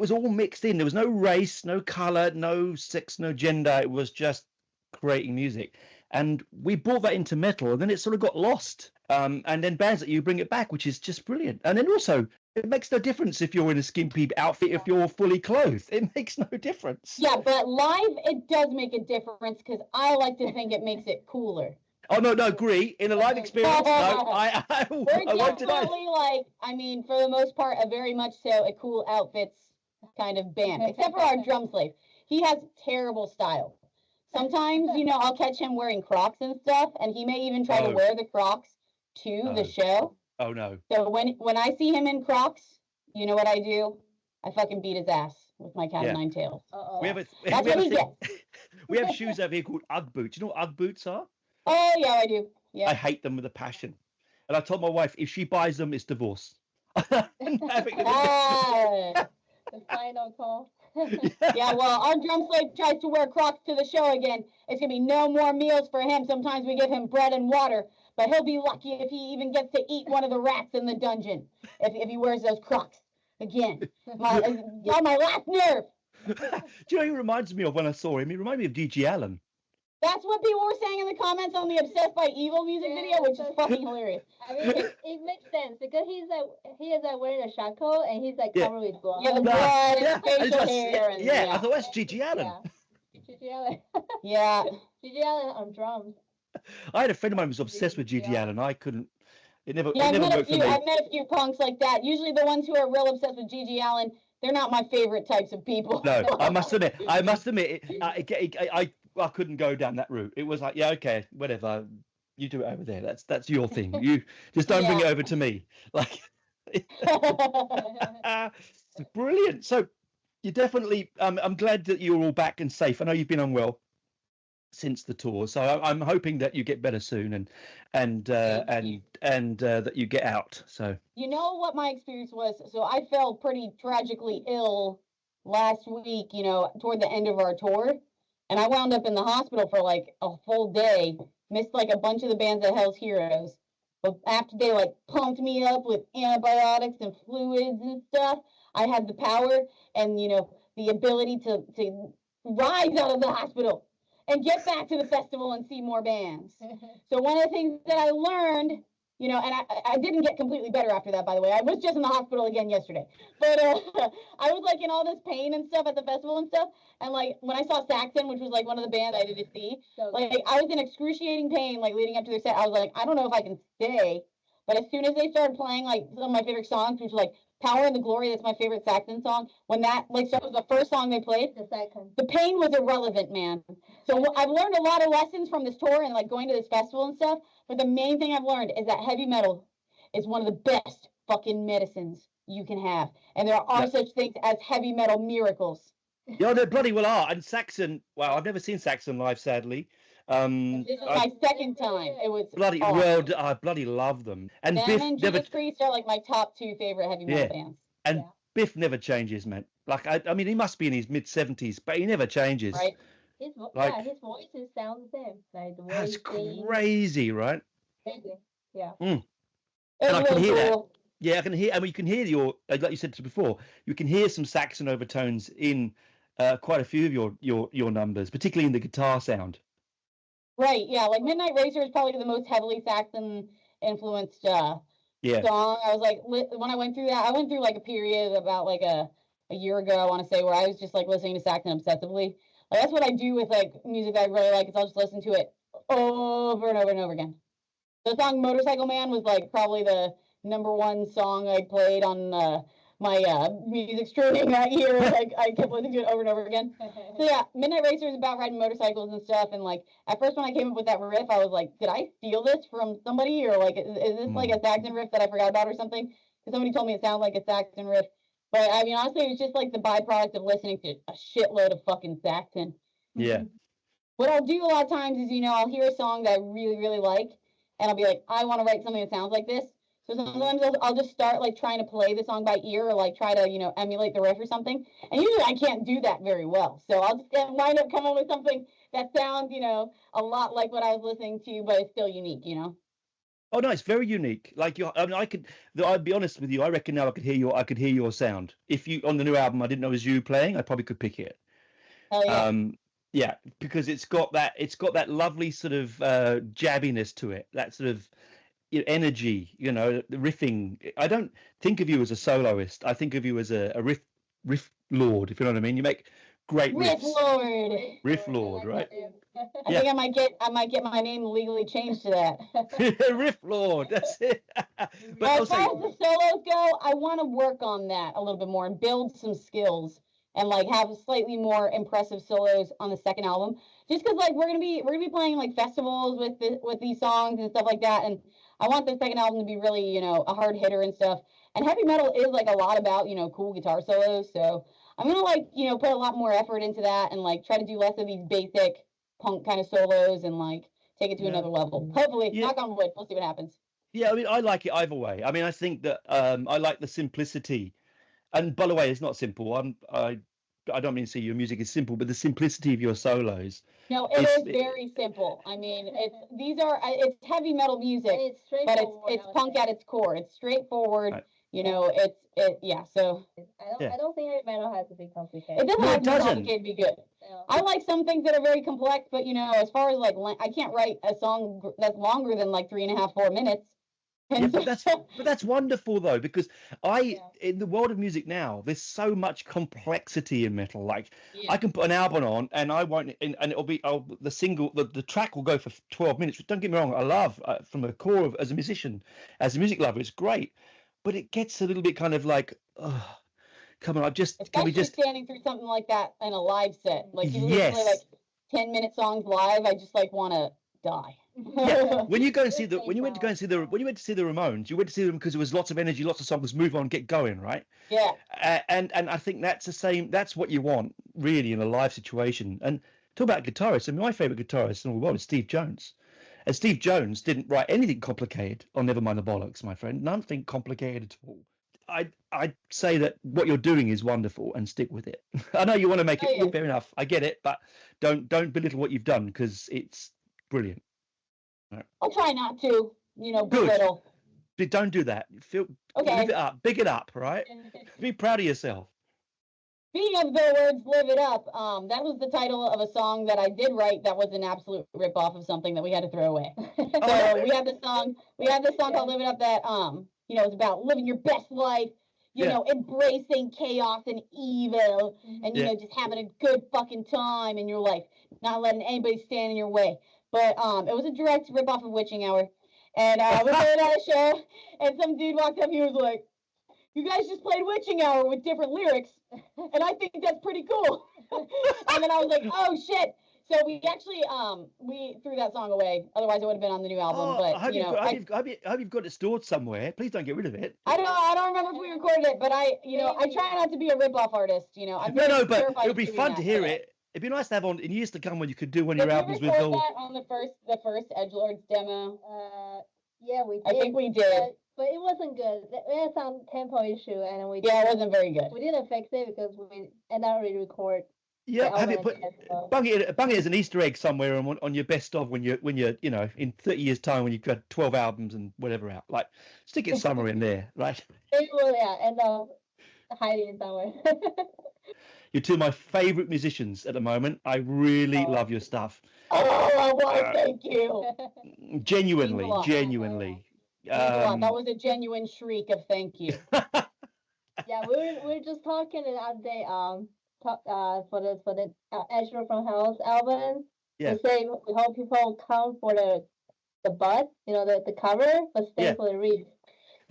was all mixed in. There was no race, no color, no sex, no gender. It was just creating music, and we brought that into metal, and then it sort of got lost. And then bands like you bring it back, which is just brilliant. And then also, it makes no difference if you're in a skimpy outfit, if you're fully clothed. It makes no difference. Yeah, but live it does make a difference because I like to think it makes it cooler. Oh no, agree. In a live experience, no, I won't deny. Like, I mean, for the most part, a very much so a cool outfits kind of band, except for our drum slave. He has terrible style. Sometimes, you know, I'll catch him wearing Crocs and stuff, and he may even try to wear the Crocs to the show. Oh no. So when I see him in Crocs, you know what I do? I fucking beat his ass with my cat of nine tails. We have shoes over here called Ugg boots. You know what Ugg boots are? Oh, yeah, I do. Yeah. I hate them with a passion. And I told my wife, if she buys them, it's divorce. The final call. Yeah, well, our drum slave tries to wear Crocs to the show again. It's going to be no more meals for him. Sometimes we give him bread and water, but he'll be lucky if he even gets to eat one of the rats in the dungeon if he wears those Crocs again. My last nerve. Do you know who he reminds me of when I saw him? He reminded me of G.G. Allen. That's what people were saying in the comments on the Obsessed by Evil music video, which is fucking hilarious. I mean, it makes sense because he is wearing a shackle and he's like covered with blood. Yeah, the blood and facial hair. I thought that's G.G. Allen. Yeah. G.G. Allen. Yeah. G.G. Allen on drums. I had a friend of mine who was obsessed with G.G. Allen. I couldn't. It never worked for me. I've met a few punks like that. Usually the ones who are real obsessed with G.G. Allen, they're not my favorite types of people. No, I must admit, I couldn't go down that route. It was like, yeah, okay, whatever. You do it over there. That's your thing. You just don't bring it over to me. Like, brilliant. So you definitely. I'm glad that you're all back and safe. I know you've been unwell since the tour, so I'm hoping that you get better soon and that you get out. So you know what my experience was. So I fell pretty tragically ill last week. You know, toward the end of our tour. And I wound up in the hospital for like a full day, missed like a bunch of the bands at Hell's Heroes. But after they like pumped me up with antibiotics and fluids and stuff, I had the power and, you know, the ability to rise out of the hospital and get back to the festival and see more bands. So one of the things that I learned, you know, and I didn't get completely better after that, by the way. I was just in the hospital again yesterday. But I was, like, in all this pain and stuff at the festival and stuff. And, like, when I saw Saxon, which was, like, one of the bands I did to see, like, I was in excruciating pain, like, leading up to their set. I was like, I don't know if I can stay. But as soon as they started playing, like, some of my favorite songs, which were, like, Power and the Glory, that's my favorite Saxon song. When that, like, so it was the first song they played, the pain was irrelevant, man. So I've learned a lot of lessons from this tour and, like, going to this festival and stuff. But the main thing I've learned is that heavy metal is one of the best fucking medicines you can have. And there are such things as heavy metal miracles. Yeah, they bloody well are. And Saxon, wow, I've never seen Saxon live, sadly. This is my second time. It was bloody awesome. World. I bloody love them. And them Biff and never. Judas Priest are like my top two favorite heavy metal bands. And Biff never changes, man. Like I mean, he must be in his mid-70s, but he never changes. Right. His Like, his voices sound the same. Like the way that's he sings. crazy, right? Crazy. Yeah. Mm. It's And I can really hear that. cool. Yeah, I can hear. I mean, you can hear like you said before. You can hear some saxon overtones in quite a few of your numbers, particularly in the guitar sound. Right, yeah, like Midnight Racer is probably the most heavily Saxon influenced Yeah. song. I was like, when I went through that, I went through like a period about like a year ago, I want to say, where I was just like listening to Saxon obsessively. Like that's what I do with like music I really like, is I'll just listen to it over and over and over again. The song Motorcycle Man was like probably the #1 song I played on my music streaming that year. Like I kept listening to it over and over again. So yeah, Midnight Racer is about riding motorcycles and stuff. And like at first when I came up with that riff, I was like, did I steal this from somebody, or like is this like a Saxon riff that I forgot about or something? Because somebody told me it sounded like a Saxon riff. But I mean, honestly, it was just like the byproduct of listening to a shitload of fucking Saxon. Yeah. What I'll do a lot of times is, I'll hear a song that I really, really like, and I'll be like, I want to write something that sounds like this. So sometimes I'll just start like trying to play the song by ear, or like try to, emulate the riff or something. And usually I can't do that very well. So I'll just wind up coming up with something that sounds, a lot like what I was listening to, but it's still unique. Oh, no, it's very unique. Like I mean, I'd be honest with you. I reckon now I could hear your sound. If you on the new album, I didn't know it was you playing, I probably could pick it. Hell yeah. Yeah, because it's got that lovely sort of jabbiness to it. That sort of energy, the riffing. I don't think of you as a soloist. I think of you as a riff lord, if you know what I mean. You make great riffs. Riff Lord, right? I think I might get my name legally changed to that. Riff Lord, that's it. But as far as the solos go, I want to work on that a little bit more and build some skills and like have slightly more impressive solos on the second album. Just because like we're gonna be playing like festivals with these songs and stuff like that, and I want the second album to be really a hard hitter and stuff. And heavy metal is like a lot about cool guitar solos, so I'm gonna like put a lot more effort into that and like try to do less of these basic punk kind of solos and like take it to another level. Hopefully, knock on wood, we'll see what happens. Yeah, I mean, I like it either way. I mean, I think that I like the simplicity. And by the way, it's not simple. I don't mean to say your music is simple, but the simplicity of your solos. No, it is very simple. I mean, it's heavy metal music, but it's punk at its core. It's straightforward. Right. So I don't think heavy metal has to be complicated. It doesn't have to be complicated to be good. No. I like some things that are very complex, but as far as like I can't write a song that's longer than like 3.5, 4 minutes. Yeah, but that's wonderful though, because in the world of music now, there's so much complexity in metal. Like I can put an album on and I won't, and it'll be the track will go for 12 minutes. Don't get me wrong, I love from the core of as a musician, as a music lover, it's great, but it gets a little bit kind of like, oh, come on, can we just standing through something like that in a live set, like you play like 10-minute songs live, I just like want to die. Yeah, when you went to see the Ramones, you went to see them because there was lots of energy, lots of songs, move on, get going, right? Yeah. And I think that's the same. That's what you want really in a live situation. And talk about guitarists. I mean, my favorite guitarist in the world is Steve Jones. And Steve Jones didn't write anything complicated on Nevermind the Bollocks, my friend. Nothing complicated at all. I'd say that what you're doing is wonderful and stick with it. I know you want to make it fair enough. I get it, but don't belittle what you've done because it's brilliant. I'll try not to, belittle. But don't do that. Leave it up. Big it up, right? Be proud of yourself. Speaking of the words "live it up," that was the title of a song that I did write. That was an absolute rip-off of something that we had to throw away. So we have this song called "Live It Up" that it's about living your best life. Embracing chaos and evil, and just having a good fucking time in your life, not letting anybody stand in your way. But it was a direct rip-off of Witching Hour. And we played at a show, and some dude walked up, he was like, "You guys just played Witching Hour with different lyrics, and I think that's pretty cool." And then I was like, "Oh, shit." So we actually, we threw that song away. Otherwise, it would have been on the new album. But, I hope you've got it stored somewhere. Please don't get rid of it. I don't remember if we recorded it, but I try not to be a rip-off artist, No, but it would be fun to hear it. It'd be nice to have on in years to come when you could do one of your albums with all. That on the first Edgelords demo. Yeah, we did. I think we did. But it wasn't good. We had some tempo issue, and it wasn't very good. We didn't fix it because we ended up record Yeah, have it put bung it as an Easter egg somewhere on your best of when you're in 30 years time when you've got 12 albums and whatever out. Like stick it somewhere in there, right? It will, yeah, end up hiding somewhere. You're two of my favorite musicians at the moment. I really love your stuff. Oh, well, thank you. Genuinely. That was a genuine shriek of thank you. Yeah, we're just talking the other day. For the Azure from Hell's album. Yeah. We say we hope people come for the butt, the cover, but stay for the read.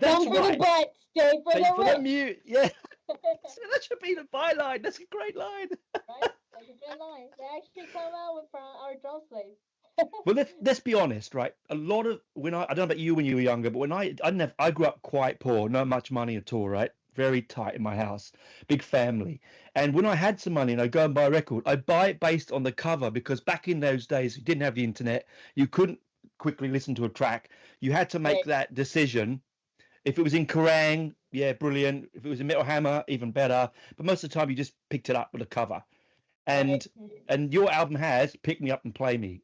Come for the butt, stay for the mute. Yeah. That should be the byline. That's a great line. Right? That's a great line. They actually come out from our drum slave. Well, let's be honest, right? A lot of I don't know about you when you were younger, but when I grew up quite poor, not much money at all, right? Very tight in my house, big family. And when I had some money and I go and buy a record, I buy it based on the cover because back in those days, you didn't have the internet. You couldn't quickly listen to a track. You had to make that decision. If it was in Kerrang, yeah, brilliant. If it was in Metal Hammer, even better. But most of the time, you just picked it up with a cover. And your album has Pick Me Up and Play Me.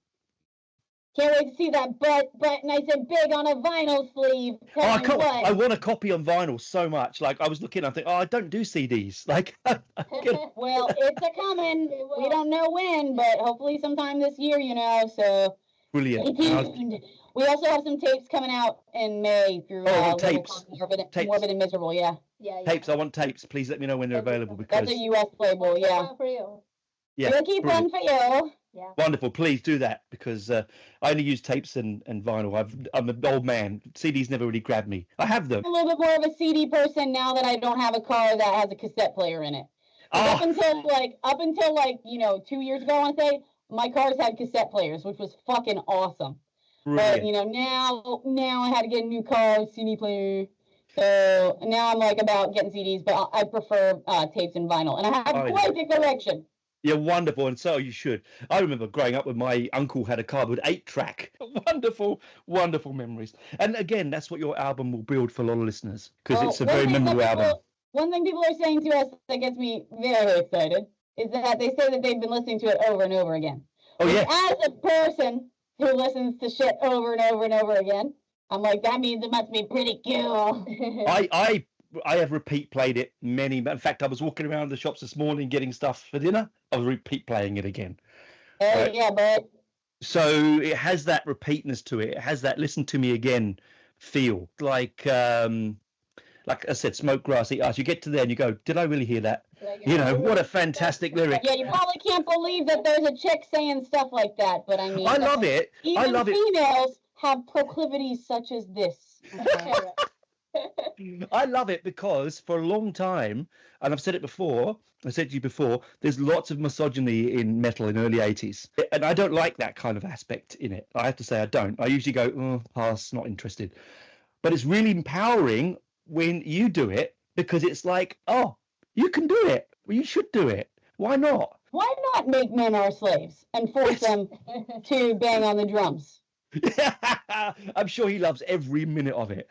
Can't wait to see that butt nice and big on a vinyl sleeve. I want a copy on vinyl so much. Like I was looking, I think, I don't do CDs. Like, well, it's a coming. We don't know when, but hopefully sometime this year. So brilliant. We also have some tapes coming out in May through tapes. Morbid and Miserable. Yeah. Tapes. I want tapes. Please let me know when they're available because that's a US label. Yeah. For you. Yeah. We'll keep one for you. Yeah. Wonderful. Please do that because I only use tapes and vinyl. I'm an old man. CDs never really grabbed me. I have them. I'm a little bit more of a CD person now that I don't have a car that has a cassette player in it. Up until 2 years ago, I want to say, my cars had cassette players, which was fucking awesome. Brilliant. But now I had to get a new car, CD player. So now I'm about getting CDs, but I prefer tapes and vinyl, and I have quite the collection. Yeah, wonderful, and so you should. I remember growing up when my uncle had a car with 8-track. Wonderful, wonderful memories. And again, that's what your album will build for a lot of listeners because it's a very memorable album. One thing people are saying to us that gets me very excited is that they say that they've been listening to it over and over again. Oh, yeah. As a person who listens to shit over and over and over again, I'm like, that means it must be pretty cool. I have repeat played it many. In fact, I was walking around the shops this morning getting stuff for dinner. I was repeat playing it again. Yeah, but so it has that repeatness to it. It has that listen to me again feel. Like I said, smoke grass, eat ice. You get to there and you go, did I really hear that? What a fantastic lyric. Yeah, you probably can't believe that there's a chick saying stuff like that, but I mean, I love it. Even females have proclivities such as this. I love it because for a long time, and I've said it before, I said to you before, there's lots of misogyny in metal in early 80s. And I don't like that kind of aspect in it. I have to say I don't. I usually go, pass, not interested. But it's really empowering when you do it because it's like, oh, you can do it. Well, you should do it. Why not? Why not make men our slaves and force them to bang on the drums? I'm sure he loves every minute of it.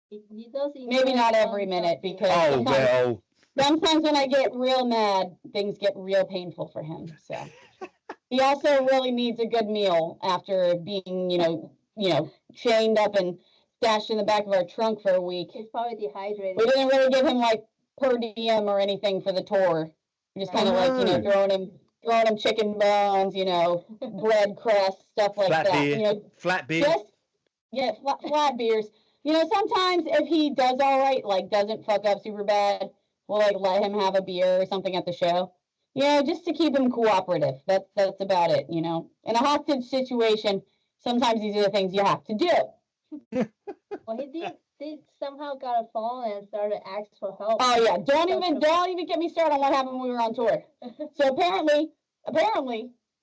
He does. Maybe not every minute because sometimes when I get real mad, things get real painful for him. So he also really needs a good meal after being, chained up and stashed in the back of our trunk for a week. He's probably dehydrated. We didn't really give him per diem or anything for the tour. We just kind of throwing him chicken bones, bread crust, stuff like flat that. Beer. Flat beer. Flat beers. Sometimes if he does all right, doesn't fuck up super bad, we'll let him have a beer or something at the show. Just to keep him cooperative. That's about it. In a hostage situation, sometimes these are the things you have to do. Well, he did somehow got a phone and started to ask for help. Oh yeah, don't even get me started on what happened when we were on tour. So apparently,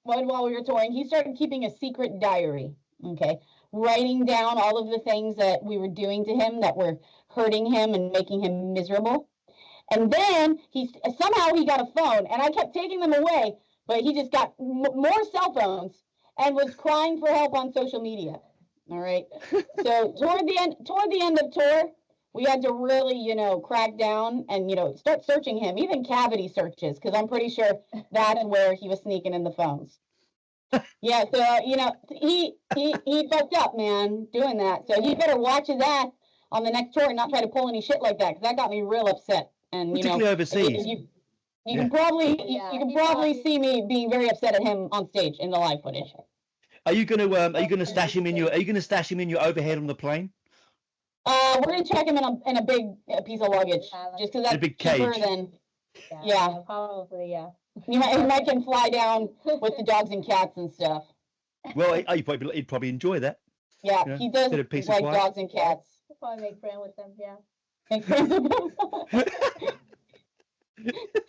while we were touring, he started keeping a secret diary. Okay, writing down all of the things that we were doing to him that were hurting him and making him miserable. And then he got a phone, and I kept taking them away, but he just got more cell phones and was crying for help on social media. All right. So toward the end of tour, we had to really, crack down and, start searching him, even cavity searches, because I'm pretty sure that's where he was sneaking in the phones. Yeah, so, he fucked up, man, doing that. So he better watch his ass on the next tour and not try to pull any shit like that, because that got me real upset. And, particularly overseas. You can probably see me being very upset at him on stage in the live footage. Are you gonna stash him in your overhead on the plane? We're gonna check him in a big piece of luggage, just because that's a big cheaper cage. than. Yeah, probably, yeah. He might can fly down with the dogs and cats and stuff. Well, he'd probably enjoy that. Yeah, he does like dogs and cats. He'll probably make friends with them, yeah. Make friends with them.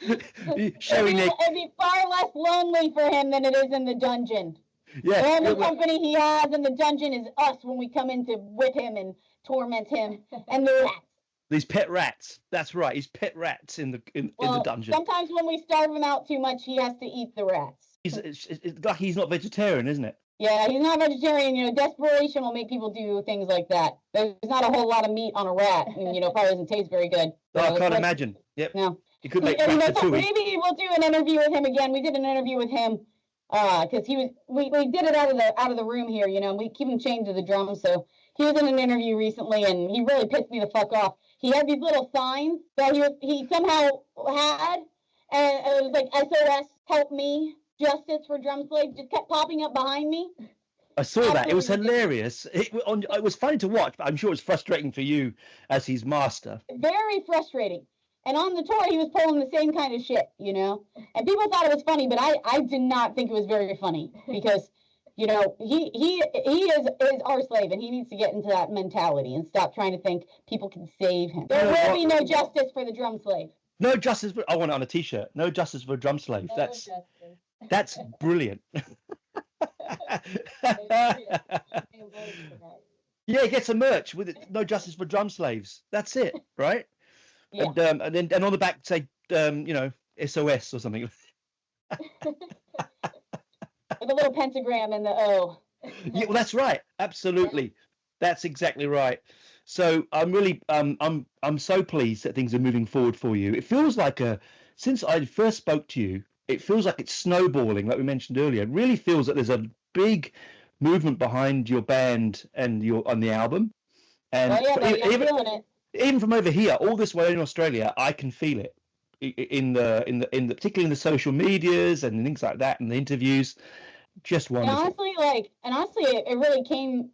It'd be far less lonely for him than it is in the dungeon. Yeah. The only company he has in the dungeon is us when we come in to whip him and torment him, and the rats. These pet rats. That's right. He's pet rats in the dungeon. Sometimes when we starve him out too much, he has to eat the rats. It's like he's not vegetarian, isn't it? Yeah, he's not vegetarian. Desperation will make people do things like that. There's not a whole lot of meat on a rat, and probably doesn't taste very good. I can't imagine. Yep. No. You could make ratatouille. Maybe we'll do an interview with him again. We did an interview with him because we did it out of the room here. We keep him chained to the drum, so he was in an interview recently, and he really pissed me the fuck off. He had these little signs that he somehow had, and it was like SOS, help me, justice for drum slaves, just kept popping up behind me. I saw that. It was hilarious. It was funny to watch, but I'm sure it was frustrating for you as his master. Very frustrating. And on the tour, he was pulling the same kind of shit, And people thought it was funny, but I did not think it was very funny because, he is our slave, and he needs to get into that mentality and stop trying to think people can save him. There will be no justice for the drum slave. No justice for. I want it on a T-shirt. No justice for a drum slave. That's brilliant. Yeah, get some merch with it. No justice for drum slaves. That's it, right? Yeah. And then on the back say SOS or something. With a little pentagram and the O. Yeah, well, that's right. Absolutely, that's exactly right. So I'm really I'm so pleased that things are moving forward for you. It feels like since I first spoke to you, it feels like it's snowballing, like we mentioned earlier. It really feels that there's a big movement behind your band and on the album. And even from over here, all this way in Australia, I can feel it in the particularly in the social medias and things like that, and the interviews. Just wonderful. And honestly, it really became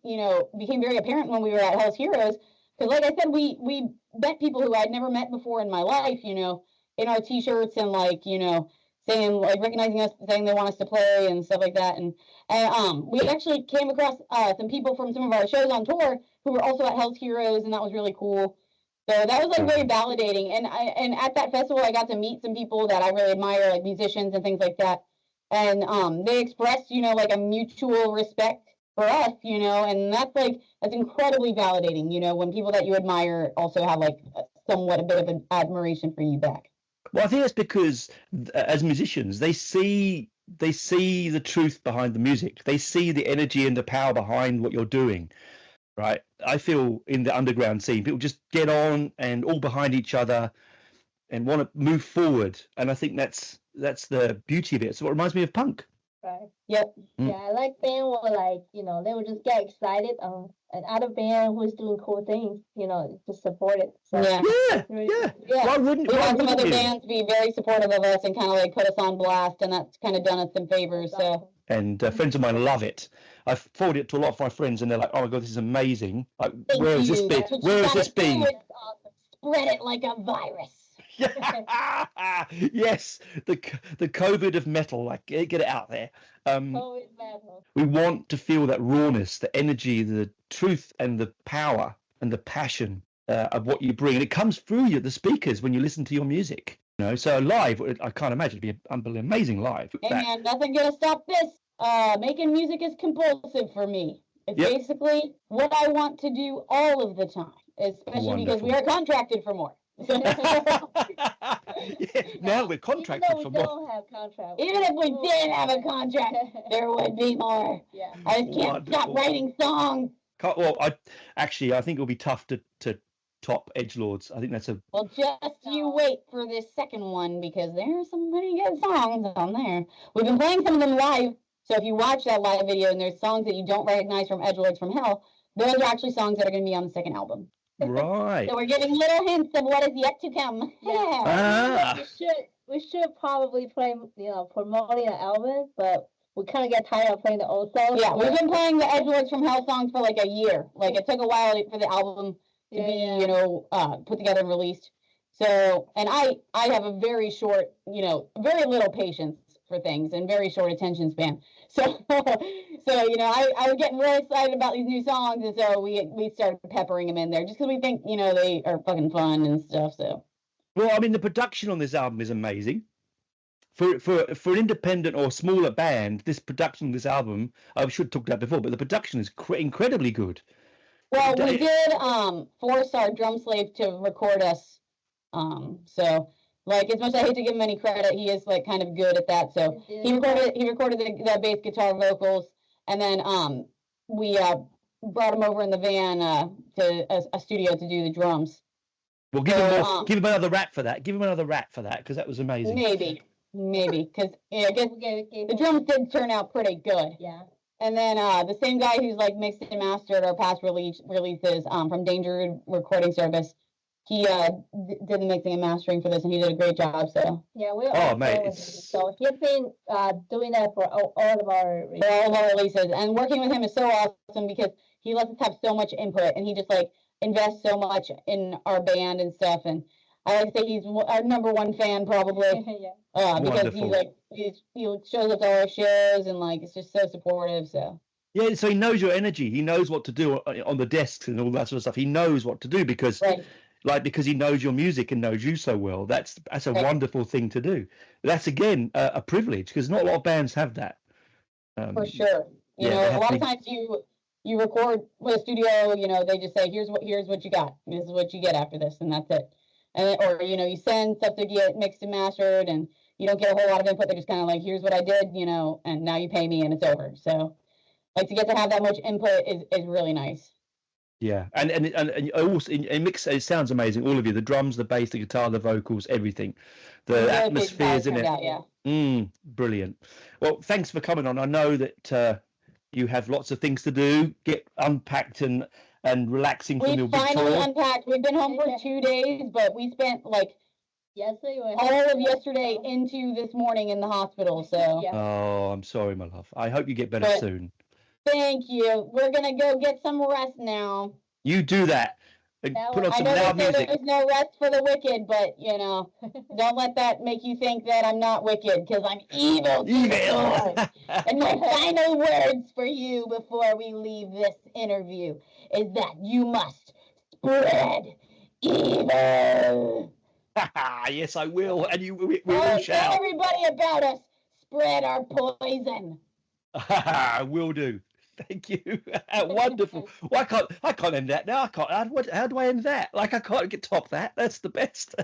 very apparent when we were at Hell's Heroes, because like I said, we met people who I'd never met before in my life, in our T-shirts and saying recognizing us, saying they want us to play and stuff like that, and we actually came across some people from some of our shows on tour who were also at Hell's Heroes, and that was really cool. So that was very validating, and at that festival I got to meet some people that I really admire, like musicians and things like that. And they expressed, a mutual respect for us, and that's incredibly validating, when people that you admire also have somewhat a bit of an admiration for you back. Well, I think that's because as musicians, they see the truth behind the music. They see the energy and the power behind what you're doing, right? I feel in the underground scene, people just get on and all behind each other and want to move forward. And I think that's the beauty of it. So it reminds me of punk. Right. Yep. Yeah, I like band where they would just get excited and other band who's doing cool things, just support it. So, yeah. Why wouldn't we want some other bands be very supportive of us and kind of put us on blast, and that's kind of done us some favors. So. And friends of mine love it. I've forwarded it to a lot of my friends, and they're like, "Oh my god, this is amazing! Where has this been? Where has this been?" Spread it like a virus. Yes, the COVID of metal, get it out there. COVID metal. We want to feel that rawness, the energy, the truth, and the power and the passion of what you bring. And it comes through you, the speakers, when you listen to your music. So live, I can't imagine it'd be amazing live. Hey man, nothing gonna stop this. Making music is compulsive for me. It's basically what I want to do all of the time, especially because we are contracted for more. Now we're contracted for more. Don't have contract. Even if we did have a contract, there would be more. Yeah. I just can't stop writing songs. Well, I think it'll be tough to top edgelords. I think that's a... Well, just you wait for this second one, because there are some pretty good songs on there. We've been playing some of them live, so if you watch that live video and there's songs that you don't recognize from Edgelords from Hell, those are actually songs that are going to be on the second album. Right. So we're giving little hints of what is yet to come. Yeah. We should probably play, promoting an album, but we kind of get tired of playing the old songs. Yeah, we've been playing the Edgelords from Hell songs for like a year. Like, it took a while for the album to be, put together and released. So, and I have a very short, very little patience for things and very short attention span. So I was getting really excited about these new songs, and so we started peppering them in there just because we think, they are fucking fun and stuff. So. Well, I mean, the production on this album is amazing. For an independent or smaller band, this production of this album, I should have talked about before, but the production is incredibly good. Well, we did force our drum slave to record us. So, like, as much as I hate to give him any credit, he is like kind of good at that. So he recorded the bass guitar vocals, and then we brought him over in the van to a studio to do the drums. Well, give him another rap for that. Give him another rap for that, because that was amazing. Maybe, because I guess the drums did turn out pretty good. Yeah. And then the same guy who's like mixed and mastered our past releases from Danger Recording Service, he did the mixing and mastering for this, and he did a great job. So yeah, so he's been doing that for all of our releases, and working with him is so awesome because he lets us have so much input, and he just like invests so much in our band and stuff. And I like to say he's our number one fan probably. Yeah. Because he shows up to all our shows and like it's just so supportive. So yeah, so he knows your energy. He knows what to do on the desks and all that sort of stuff. He knows what to do because he knows your music and knows you so well. That's a wonderful thing to do. That's again a privilege because not a lot of bands have that. For sure, a lot of times you record with a studio. They just say here's what you got. This is what you get after this, and that's it. Or you send stuff to get mixed and mastered, and you don't get a whole lot of input. They're just kind of like, here's what I did, and now you pay me, and it's over. So, like to get to have that much input is really nice. Yeah, and also in mix, it sounds amazing. All of you, the drums, the bass, the guitar, the vocals, everything, the atmospheres in it. Yeah. Brilliant. Well, thanks for coming on. I know that you have lots of things to do. Get unpacked and relaxing from your big tour. We finally unpacked. We've been home for 2 days, but we spent like all of yesterday into this morning in the hospital. So. Yeah. Oh, I'm sorry, my love. I hope you get better soon. Thank you. We're gonna go get some rest now. You do that. Put on some loud music. There's no rest for the wicked, but don't let that make you think that I'm not wicked, because I'm evil. And my final words for you before we leave this interview is that you must spread evil. Yes, I will, and we all shall. Tell everybody about us. Spread our poison. Will do. Thank you. Wonderful. Well, I can't end that now. I can't. How do I end that? Like I can't top that. That's the best.